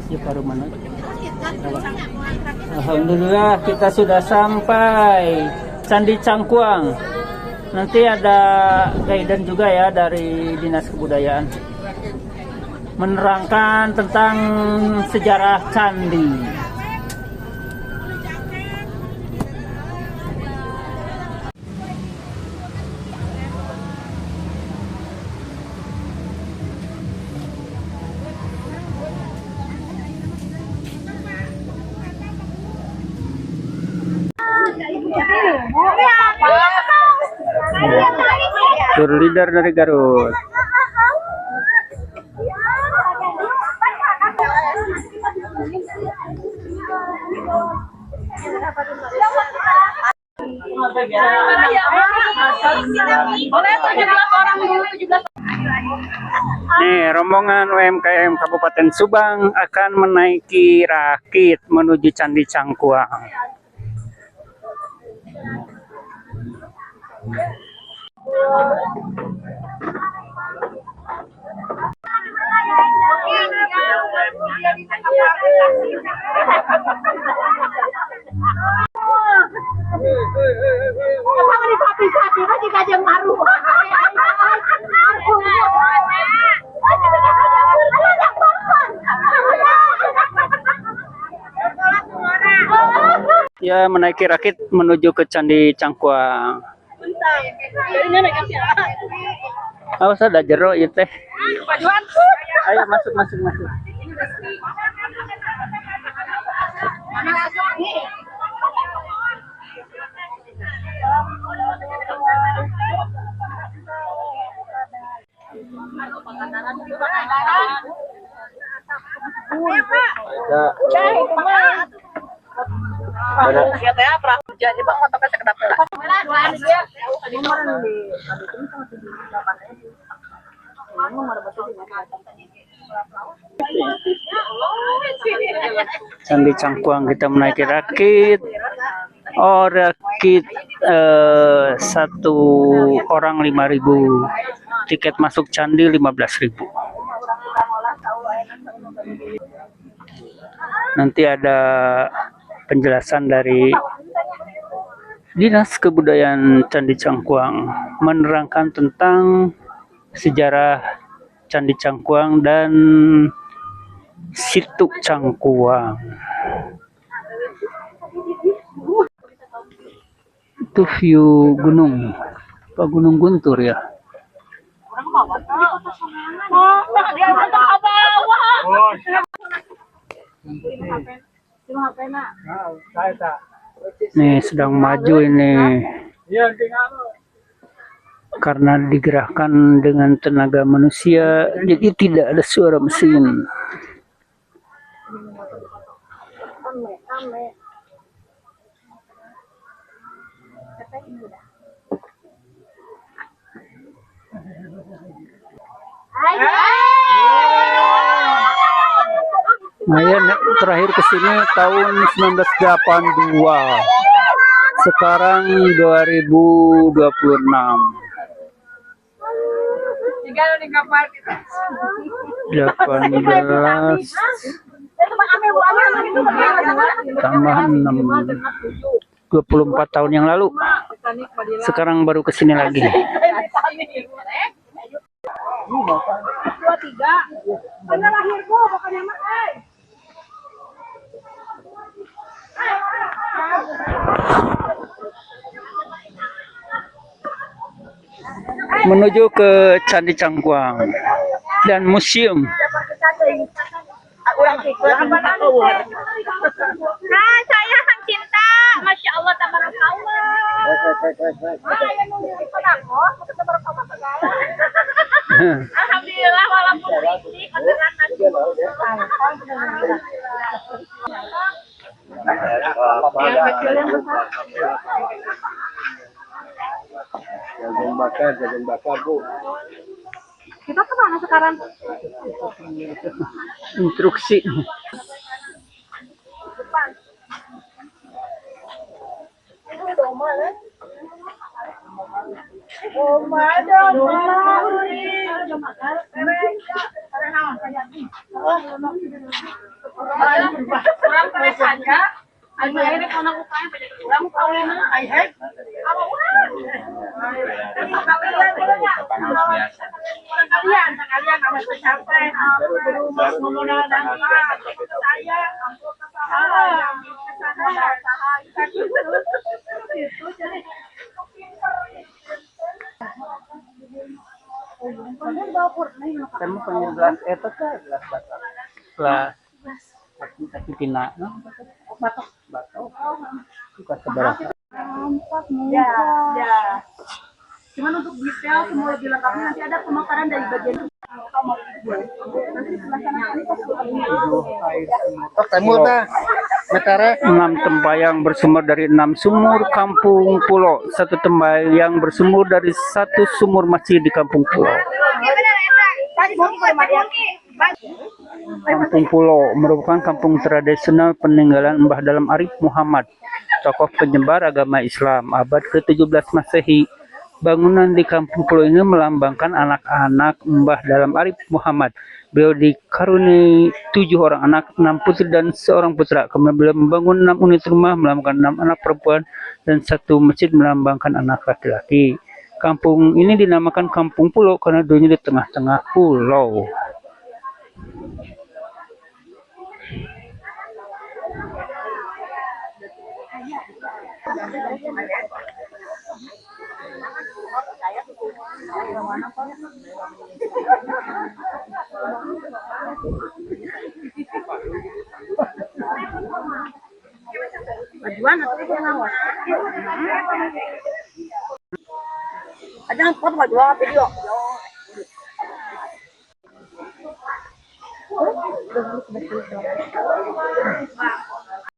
Ya, paruh mana? Alhamdulillah kita sudah sampai Candi Cangkuang. Nanti ada guidance juga ya dari Dinas Kebudayaan menerangkan tentang sejarah candi. Tour leader dari Garut. Nih, rombongan UMKM Kabupaten Subang akan menaiki rakit menuju Candi Cangkuang. Ya, menaiki rakit menuju ke Candi Cangkuang. Awas ada jero ya teh. Ayo masuk. Candi Cangkuang kita menaiki rakit. Oh, rakit satu orang 5.000. Tiket masuk candi 15.000. Nanti ada penjelasan dari Dinas Kebudayaan Candi Cangkuang menerangkan tentang sejarah Candi Cangkuang dan Situ Cangkuang. Itu view gunung, Pak Gunung Guntur ya. Nih sedang maju ini karena digerakkan dengan tenaga manusia, jadi tidak ada suara mesin. Saya terakhir ke sini tahun 1982. Sekarang 2026. 18 tambah 6, 24 tahun yang lalu. Sekarang baru ke sini lagi. 23. Bener lahirku pokoknya mah. Menuju ke Candi Cangkuang dan museum. Nah, saya Hang Cinta. Masya Allah, tabarakallah. Alhamdulillah, walaupun berisik, jagung bakar Bu. kita kemana sekarang? Instruksi. Kurang keras saja. Ayo ini kono ukang banyak kurang kawin ai hek. Apa urang? Kalian kami sampai ngomong nanti saya Kamu punya gelas itu kan gelas batok. Gelas tapi tina, no? Batok. Suka seberapa? ya, ya. Cuman untuk detail semua lebih lengkapnya nanti ada pemakaran dari bagian nanti di sebelah sana ini Timur dah. Metara. 6 tembayang bersumber dari 6 sumur kampung pulau. 1 tembayang bersumur dari 1 sumur masjid di kampung pulau. Kampung Pulau merupakan kampung tradisional peninggalan Mbah Dalam Arif Muhammad, tokoh penyebar agama Islam abad ke-17 Masehi. Bangunan di Kampung Pulau ini melambangkan anak-anak Mbah Dalam Arif Muhammad. Beliau dikaruniai 7 orang anak, 6 putri dan 1 putra. Kemudian beliau membangun 6 unit rumah melambangkan 6 anak perempuan dan 1 masjid melambangkan anak laki-laki. Kampung ini dinamakan Kampung Pulau karena dulunya di tengah-tengah pulau. Ajuan atau pengawas. Ada yang foto dua video.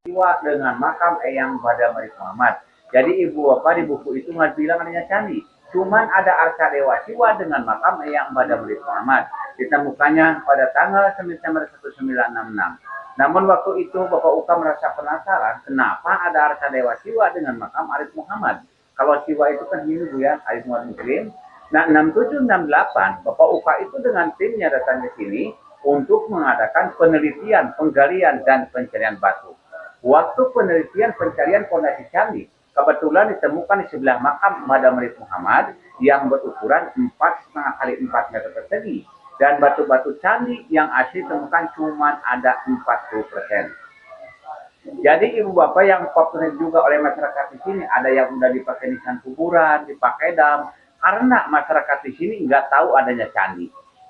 Siwa dengan makam Eyang Badam Arif Muhammad. Jadi ibu bapak di buku itu nggak bilang adanya candi. Cuman ada arca dewa siwa dengan makam Eyang Badam Arif Muhammad. Ditemukannya pada tanggal 9 Desember 1966. Namun waktu itu Bapak Uka merasa penasaran kenapa ada arca dewa siwa dengan makam Arif Muhammad. Kalau siwa itu kan Hindu ya, Arif Muhammad Muslim. Nah 6768 Bapak Uka itu dengan timnya datang ke sini untuk mengadakan penelitian, penggalian dan pencarian batu. Waktu penelitian pencarian fondasi candi, kebetulan ditemukan di sebelah makam Madam Arif Muhammad yang berukuran 4,5 kali 4 meter persegi. Dan batu-batu candi yang asli ditemukan cuma ada 40%. Jadi ibu bapak yang populer juga oleh masyarakat di sini, ada yang udah dipakai nisan kuburan, dipakai dam, karena masyarakat di sini nggak tahu adanya candi.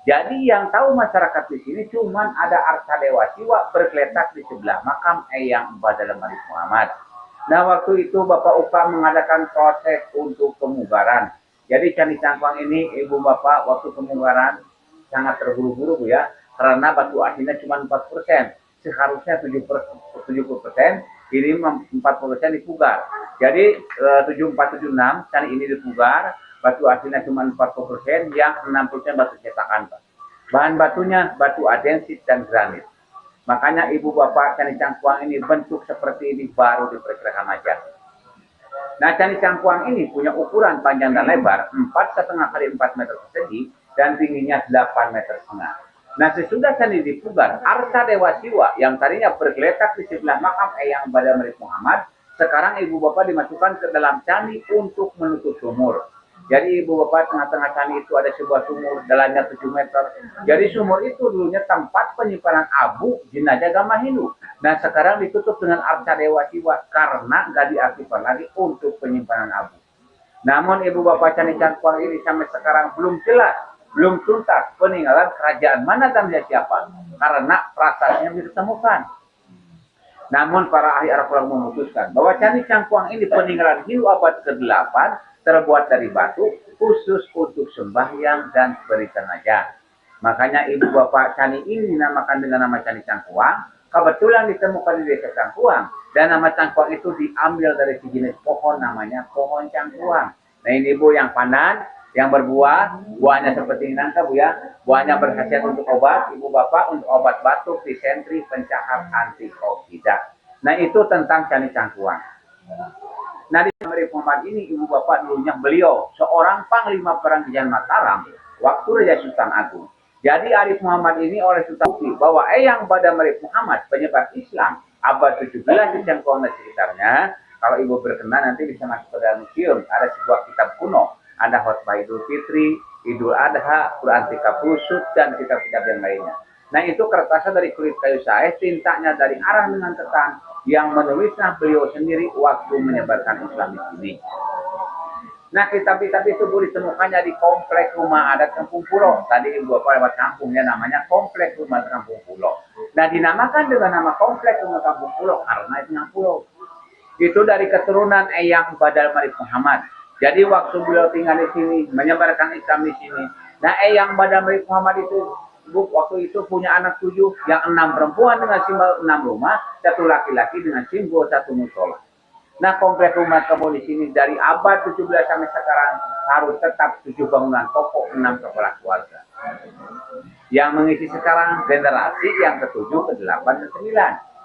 Jadi yang tahu masyarakat di sini cuma ada arca dewa siwa bergeletak di sebelah makam Eyang Badam Arif Muhammad. Nah waktu itu Bapak Uka mengadakan proses untuk pemugaran. Jadi candi cangkuang ini ibu bapak waktu pemugaran sangat terburu-buru Bu ya, karena batu aslinya cuma 4%. Seharusnya 70%, ini 40% dipugar. Jadi 7476 candi ini dipugar, batu aslinya cuma 40%, yang 60% batu cetakan Pak. Bahan batunya batu adensit dan granit. Makanya ibu bapak candi cangkuang ini bentuk seperti ini baru diperkirakan aja. Nah candi cangkuang ini punya ukuran panjang dan lebar 4,5 kali 4 meter persegi dan tingginya 8 meter setengah. Nah sesudah candi dipugar, arca dewa siwa yang tadinya bergeletak di sebelah makam Eyang Badam Arif Muhammad, sekarang ibu bapak dimasukkan ke dalam candi untuk menutup sumur. Jadi ibu bapak tengah-tengah candi itu ada sebuah sumur, dalamnya 7 meter. Jadi sumur itu dulunya tempat penyimpanan abu jenazah agama Hindu. Nah sekarang ditutup dengan arca dewa siwa karena nggak diaktifkan lagi untuk penyimpanan abu. Namun ibu bapak candi cangkuang ini sampai sekarang belum jelas, belum tuntas peninggalan kerajaan mana dan siapa, karena prasasnya ditemukan. Namun para ahli arkeolog memutuskan bahwa candi cangkuang ini peninggalan Hindu abad ke-8 terbuat dari batu khusus untuk sembahyang dan berikan aja. Makanya ibu bapak candi ini dinamakan dengan nama candi cangkuang. Kebetulan ditemukan di desa Cangkuang dan nama cangkuang itu diambil dari sejenis pohon namanya pohon cangkuang. Nah ini Bu yang pandan, yang berbuah, buahnya seperti ini nangka Bu ya. Buahnya berkhasiat untuk obat, ibu bapak untuk obat batuk, disentri, pencahar, antioksida. Nah itu tentang candi cangkuang. Nah, di Arif Muhammad ini ibu bapak dulunya beliau seorang panglima perang Kian Mataram waktu Raja Sultan Agung. Jadi Arif Muhammad ini oleh Sultan bukti bahwa Eyang Badam Arif Muhammad penyebar Islam abad 17 di Cengkong dan sekitarnya. Kalau ibu berkenan nanti bisa masuk ke dalam museum. Ada sebuah kitab kuno. Ada khotbah Idul Fitri, Idul Adha, Quran 30 Sud, dan kitab-kitab yang lainnya. Nah itu kertasnya dari kulit kayu saeh, tintanya dari arah dengan ketan, yang menulisnya beliau sendiri waktu menyebarkan Islam di sini. Nah kitab-kitab itu ditemukannya di komplek rumah adat Kampung Pulo. Tadi ibu bapak lewat kampungnya namanya komplek rumah Kampung Pulo. Nah dinamakan dengan nama komplek rumah Kampung Pulo karena itu yang pulau. Itu dari keturunan Eyang Badal Arif Muhammad. Jadi waktu beliau tinggal di sini, menyebarkan Islam di sini. Nah Eyang Badal Arif Muhammad itu waktu itu punya anak 7, yang 6 perempuan dengan simbol 6 rumah, 1 laki-laki dengan simbol 1 musola. Nah komplek rumah kamu di sini dari abad 17 sampai sekarang harus tetap 7 bangunan pokok, 6 kepala keluarga. Yang mengisi sekarang generasi yang ke-7, ke-8, dan ke-9.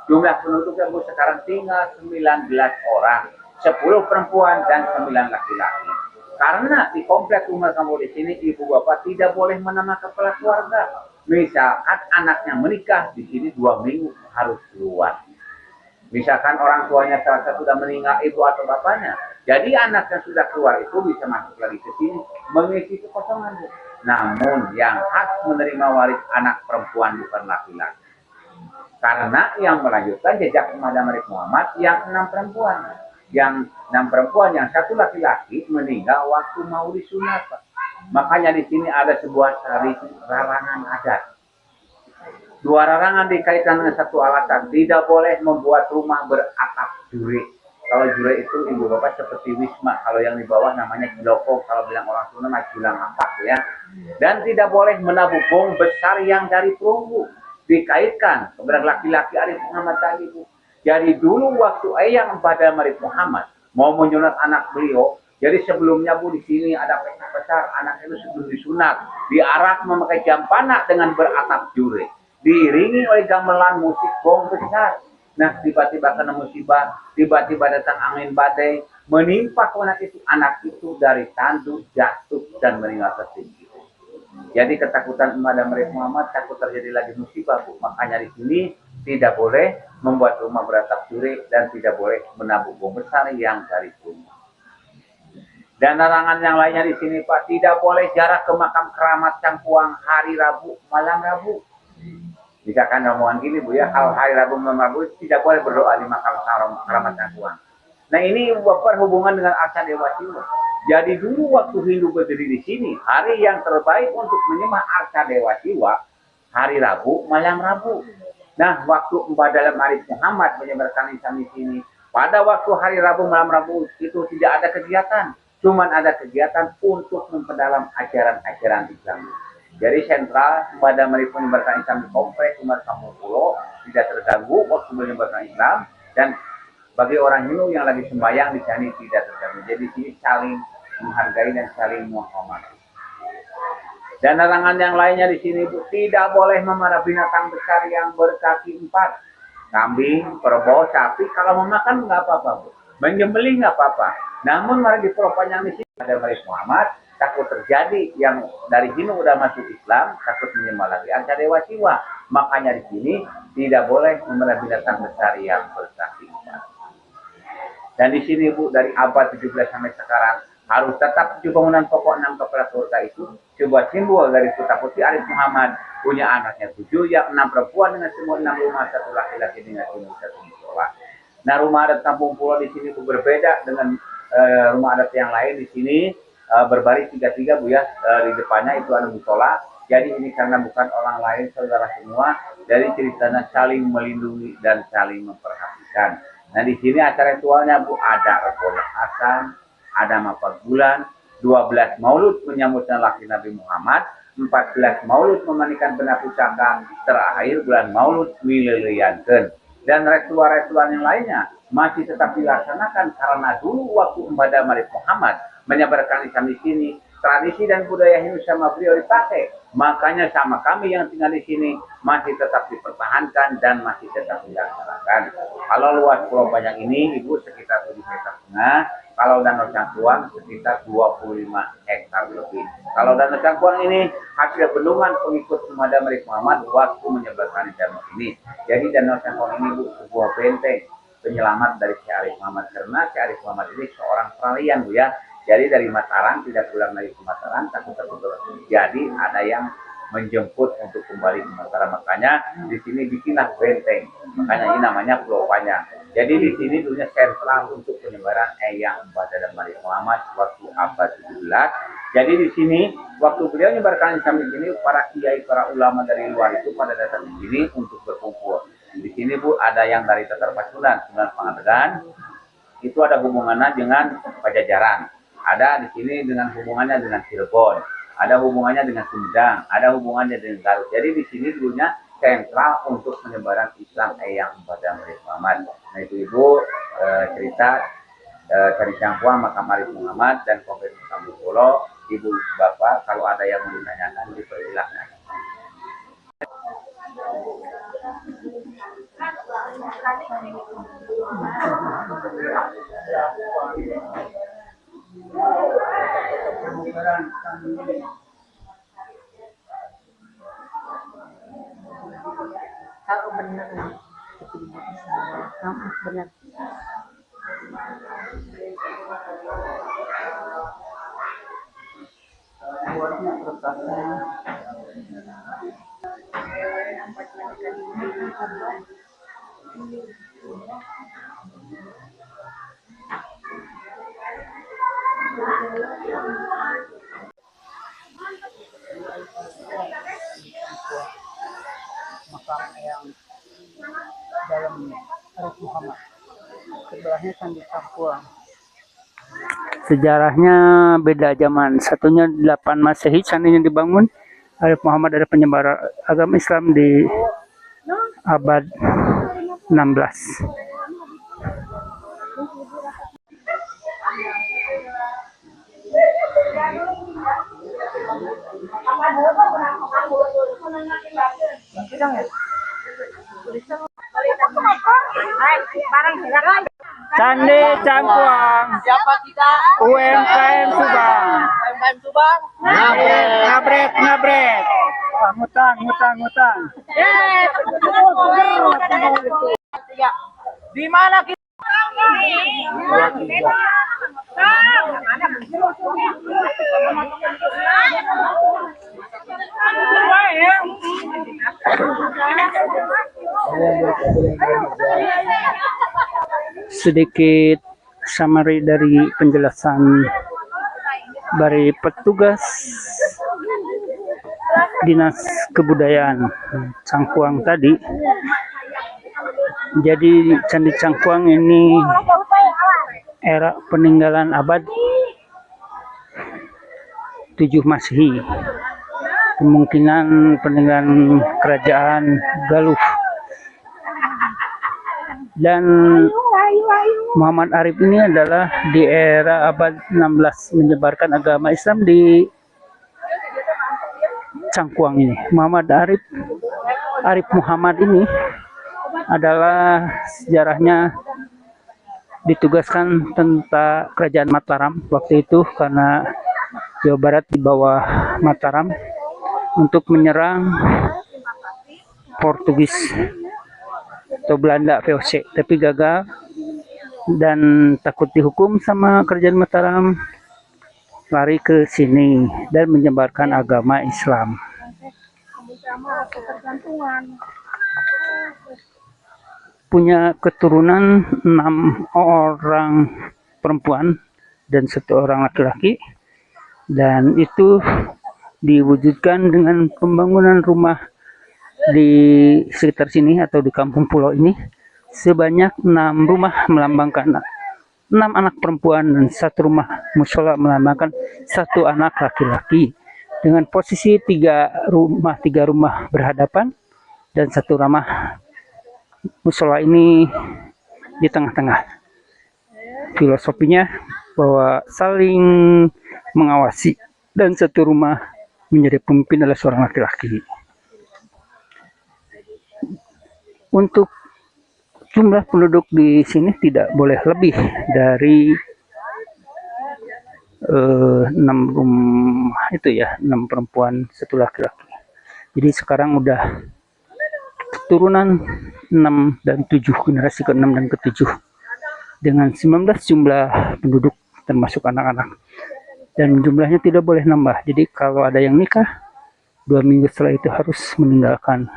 Jumlah penduduk yang sekarang tinggal 19 orang, 10 perempuan dan 9 laki-laki. Karena di komplek rumah kamu di sini ibu bapak tidak boleh menambah kepala keluarga. Misalkan anaknya menikah di sini 2 minggu harus keluar. Misalkan orang tuanya salah satu sudah meninggal, ibu atau bapaknya. Jadi anak yang sudah keluar itu bisa masuk lagi ke sini mengisi kekosongan. Namun yang hak menerima waris anak perempuan bukan laki-laki. Karena yang melanjutkan jejak Madam Arif Muhammad yang 6 perempuan. Yang 6 perempuan, yang 1 laki-laki meninggal waktu mau disunat. Makanya di sini ada sebuah larangan adat. 2 larangan dikaitkan dengan 1 alasan. Tidak boleh membuat rumah beratap jure. Kalau jure itu ibu bapak seperti wisma. Kalau yang di bawah namanya ciloko. Kalau bilang orang Sunda mah julang apak ya. Dan tidak boleh menabung bom besar yang dari perunggu. Dikaitkan kepada laki-laki Arif Muhammad tadi bu. Jadi dulu waktu Eyang Badal Arif Muhammad mau menyunat anak beliau. Jadi sebelumnya bu di sini ada pesta besar. Anak itu sebelum disunat diarak memakai jam panak dengan beratap jure. Diiringi oleh gamelan musik gong besar. Nah tiba-tiba kena musibah, tiba-tiba datang angin badai, menimpa anak itu dari tanduk, jatuh dan meninggal tertinggi. Jadi ketakutan Madam Arif Muhammad takut terjadi lagi musibah bu. Makanya di sini tidak boleh membuat rumah beratap jure dan tidak boleh menabung bom besar yang dari rumah. Dan larangan yang lainnya di sini Pak, tidak boleh jarak ke makam keramat Cangkuang hari Rabu, malam Rabu. Misalkan omongan gini bu ya, hari Rabu malam Rabu tidak boleh berdoa di makam keramat Cangkuang. Nah ini berhubungan dengan Arca Dewa Siwa. Jadi dulu waktu Hindu berdiri di sini, hari yang terbaik untuk menyembah Arca Dewa Siwa, hari Rabu, malam Rabu. Nah waktu Badal Arif Muhammad menyebarkan Islam di sini, pada waktu hari Rabu, malam Rabu itu tidak ada kegiatan. Cuman ada kegiatan untuk memperdalam ajaran-ajaran Islam. Jadi sentral Badal Arif menyebarkan Islam di kompleks Umar Kampung Pulo tidak terganggu waktu menyebarkan Islam, dan bagi orang Hindu yang lagi sembahyang di sini tidak terganggu. Jadi di sini saling menghargai dan saling menghormati. Dan larangan yang lainnya di sini bu, tidak boleh memelihara binatang besar yang berkaki 4, kambing, kerbau, sapi. Kalau memakan nggak apa-apa bu, menyembelih nggak apa-apa. Namun mari diperpanjang di sini ada Arif Muhammad takut terjadi yang dari Hindu udah masuk Islam takut menyembah lagi Arca Dewa Siwa. Makanya di sini tidak boleh memelihara binatang besar yang berkaki 4. Dan di sini bu dari abad 17 sampai sekarang harus tetap 7 bangunan pokok 6 kepala keluarga itu sebuah simbol dari Putra Putri Arif Muhammad punya anaknya 7, yang 6 perempuan dengan semua 6 rumah, 1 laki-laki dengan simbol 1 musola. Nah rumah adat Kampung Pulo di sini bu berbeda dengan rumah adat yang lain. Di sini berbaris 3-3 bu ya, di depannya itu ada musola. Jadi ini karena bukan orang lain saudara semua, jadi ceritanya saling melindungi dan saling memperhatikan. Nah di sini acara ritualnya bu ada Rekolah Hasan, ada Mapag Bulan, 12 Maulud menyambutnya lahir Nabi Muhammad, 14 Maulud memandikan benak pusaka, terakhir bulan Maulud mililiankeun. Dan ritual-ritual yang lainnya masih tetap dilaksanakan karena dulu waktu Badal Arif Muhammad menyebarkan Islam di sini, tradisi dan budaya Hindu sama beliau dipakai. Makanya sama kami yang tinggal di sini masih tetap dipertahankan dan masih tetap dilaksanakan. Kalau luas Pulau Panjang ini, Ibu, sekitar 7,5 meter. Kalau Danau Cangkuang sekitar 25 hektar lebih. Kalau Danau Cangkuang ini hasil bendungan pengikut Madam Arif Muhammad waktu menyeberang danau ini. Jadi Danau Cangkuang ini, Bu, sebuah benteng penyelamat dari Syekh Arif Muhammad, karena Syekh Arif Muhammad ini seorang peralihan, Bu, ya. Jadi dari Mataram tidak pulang lagi ke Mataram, takut-takut. Jadi ada yang menjemput untuk kembali ke Mataram. Makanya di sini bikinlah benteng. Makanya ini namanya Pulau Panjang. Jadi di sini dulunya sentral untuk penyebaran Eyang Badar Arif Muhammad waktu abad 17. Jadi di sini waktu beliau menyebarkan Islam di sini, para kiai, para ulama dari luar itu pada datang di sini untuk berkumpul. Di sini, Bu, ada yang dari Tatar Pasundan, Sunan Pangandaran. Itu ada hubungannya dengan Pajajaran. Ada di sini dengan hubungannya dengan Cirebon, ada hubungannya dengan Sumedang, ada hubungannya dengan Garut. Jadi di sini dulunya sentral untuk penyebaran Islam Eyang Badar Arif Muhammad. Nah itu Ibu cerita dari Cangkuang, makam Arif Muhammad dan Kompleks Kampung Pulau. Ibu Bapak kalau ada yang mau ditanyakan dipersilahkan. Kalau benar, benar. Makam Eyang dalam Arif Muhammad. Sebelahnya Candi Cangkuang. Sejarahnya beda zaman. Satunya 8 Masehi, candinya dibangun. Arif Muhammad ada penyebar agama Islam di abad 16. Candi Cangkuang. Siapa kita? UMKM Subang. UMKM Subang. Nabret. Ngutang. Di mana kita? Sedikit summary dari penjelasan dari petugas Dinas Kebudayaan Cangkuang tadi. Jadi Candi Cangkuang ini era peninggalan abad 7 Masehi. Kemungkinan peninggalan kerajaan Galuh. Dan Muhammad Arif ini adalah di era abad 16 menyebarkan agama Islam di Cangkuang ini. Muhammad Arif Muhammad ini adalah sejarahnya ditugaskan tentang kerajaan Mataram waktu itu karena Jawa Barat di bawah Mataram untuk menyerang Portugis atau Belanda VOC, tapi gagal dan takut dihukum sama kerajaan Mataram, lari ke sini dan menyebarkan agama Islam. Punya keturunan 6 orang perempuan dan 1 orang laki-laki, dan itu diwujudkan dengan pembangunan rumah di sekitar sini atau di kampung pulau ini sebanyak 6 rumah melambangkan 6 anak perempuan dan 1 rumah mushola melambangkan 1 anak laki-laki, dengan posisi 3 rumah berhadapan dan 1 rumah mushola ini di tengah-tengah. Filosofinya bahwa saling mengawasi dan satu rumah menjadi pemimpin adalah seorang laki-laki. Untuk jumlah penduduk di sini tidak boleh lebih dari 6 rumah itu ya, 6 perempuan, 1 laki-laki. Jadi sekarang udah turunan 6 dan 7, generasi ke-6 dan ke-7 dengan 19 jumlah penduduk termasuk anak-anak, dan jumlahnya tidak boleh nambah. Jadi kalau ada yang nikah 2 minggu setelah itu harus meninggalkan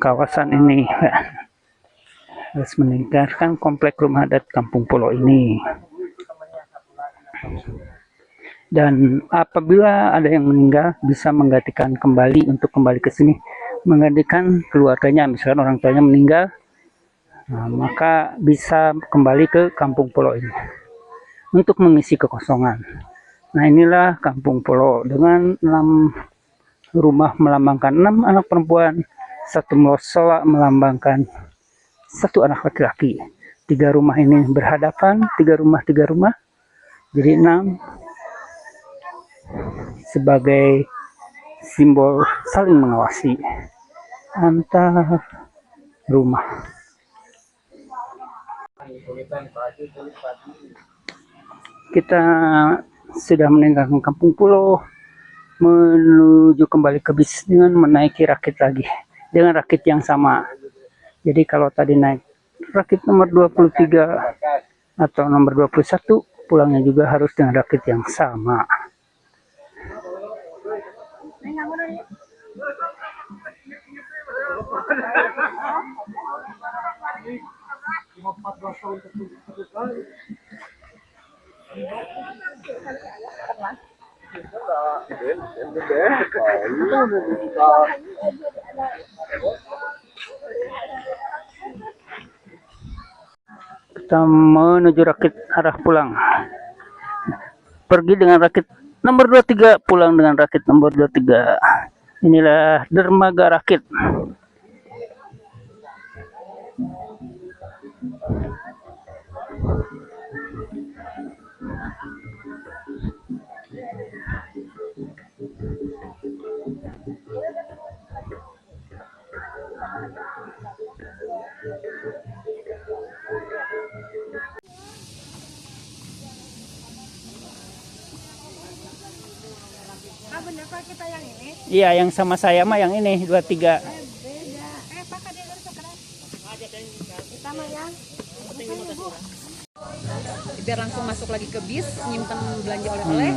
kawasan ini, harus meninggalkan komplek rumah adat Kampung Pulo ini. Dan apabila ada yang meninggal bisa menggantikan kembali, untuk kembali ke sini menggantikan keluarganya, misalkan orang tuanya meninggal, nah, maka bisa kembali ke Kampung Pulo ini untuk mengisi kekosongan. Nah, inilah Kampung Pulo dengan 6 rumah melambangkan 6 anak perempuan, 1 musola melambangkan 1 anak laki-laki. 3 rumah ini berhadapan, 3 rumah, jadi 6 sebagai simbol saling mengawasi antar rumah. Kita sudah meninggalkan Kampung Pulo menuju kembali ke bis dengan menaiki rakit lagi dengan rakit yang sama. Jadi kalau tadi naik rakit nomor 23 atau nomor 21, pulangnya juga harus dengan rakit yang sama. Kita menuju rakit arah pulang. Pergi dengan rakit nomor 23, pulang dengan rakit nomor 23. Inilah dermaga rakit. Bener Pak, kita yang ini? Iya, yang sama saya mah yang ini 23. Beda. Pak, ada yang sekarang. Kita mah yang biar langsung masuk lagi ke bis, nyimpen belanja oleh-oleh,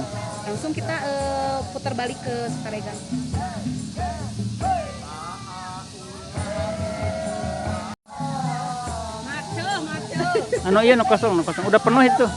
langsung kita putar balik ke Sukaregang. Maco. Anu iya, no kosong. Udah penuh itu.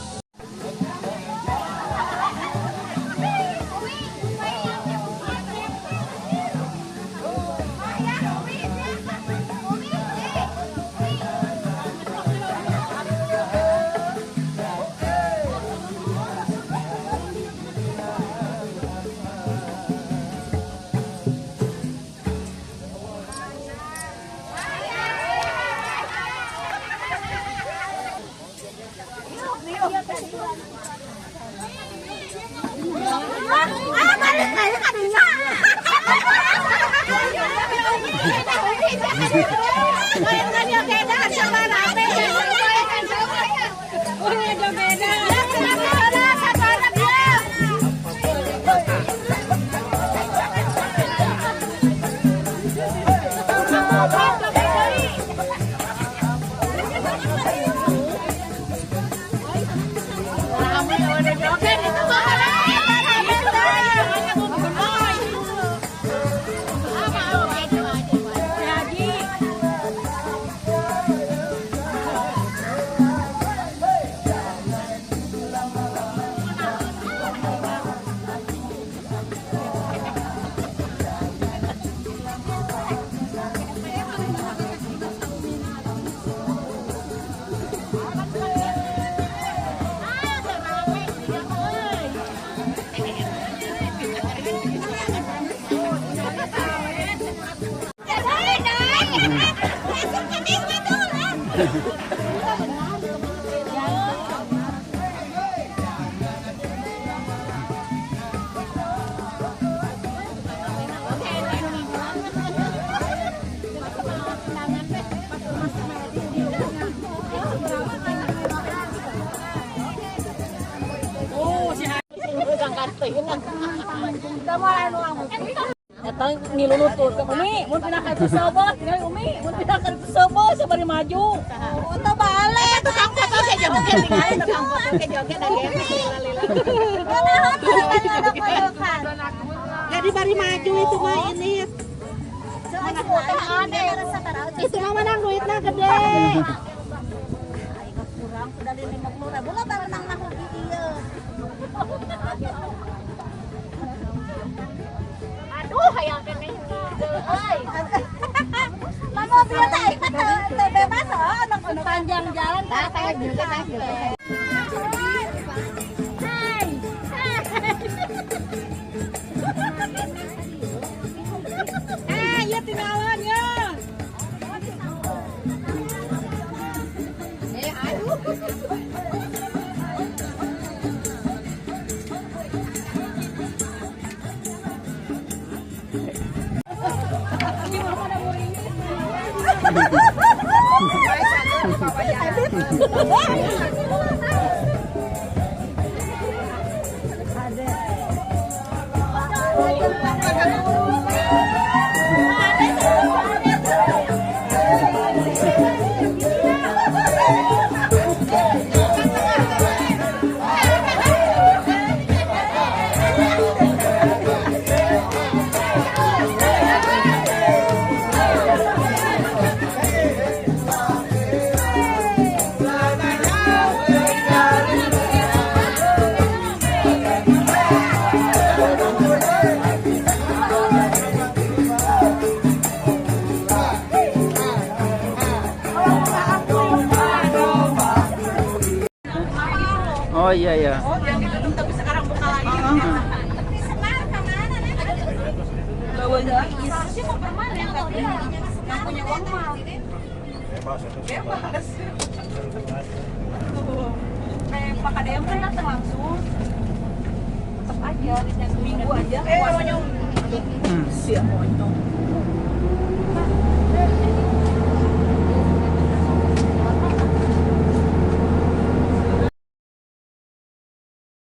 Eta nilulutut ke Umi, mun pindah ka Sobo, tinggal Umi, mun pindah ka Sobo sabari maju. Untuk balik tukang foto ke joget tinggal tukang foto ke joget lagi lila-lila. Jadi bari maju itu mah ini. Itu mah menang duitnya gede. Kurang sudah 50.000 lah baru menang rugi ieu. Aduh, hayang keneh. Euy. Mama biar teh bebas oh, panjang jalan teh juga teh. Ya tinggalan ya. Aduh. Oh iya ya. Oh, tapi sekarang buka lagi. Senang kemana nih? Bawa lagi. Harusnya mau permanen tapi yang punya uang mah. Bebas. Pak Kadem kan datang langsung. Tetap aja, seminggu aja. Siap monyong.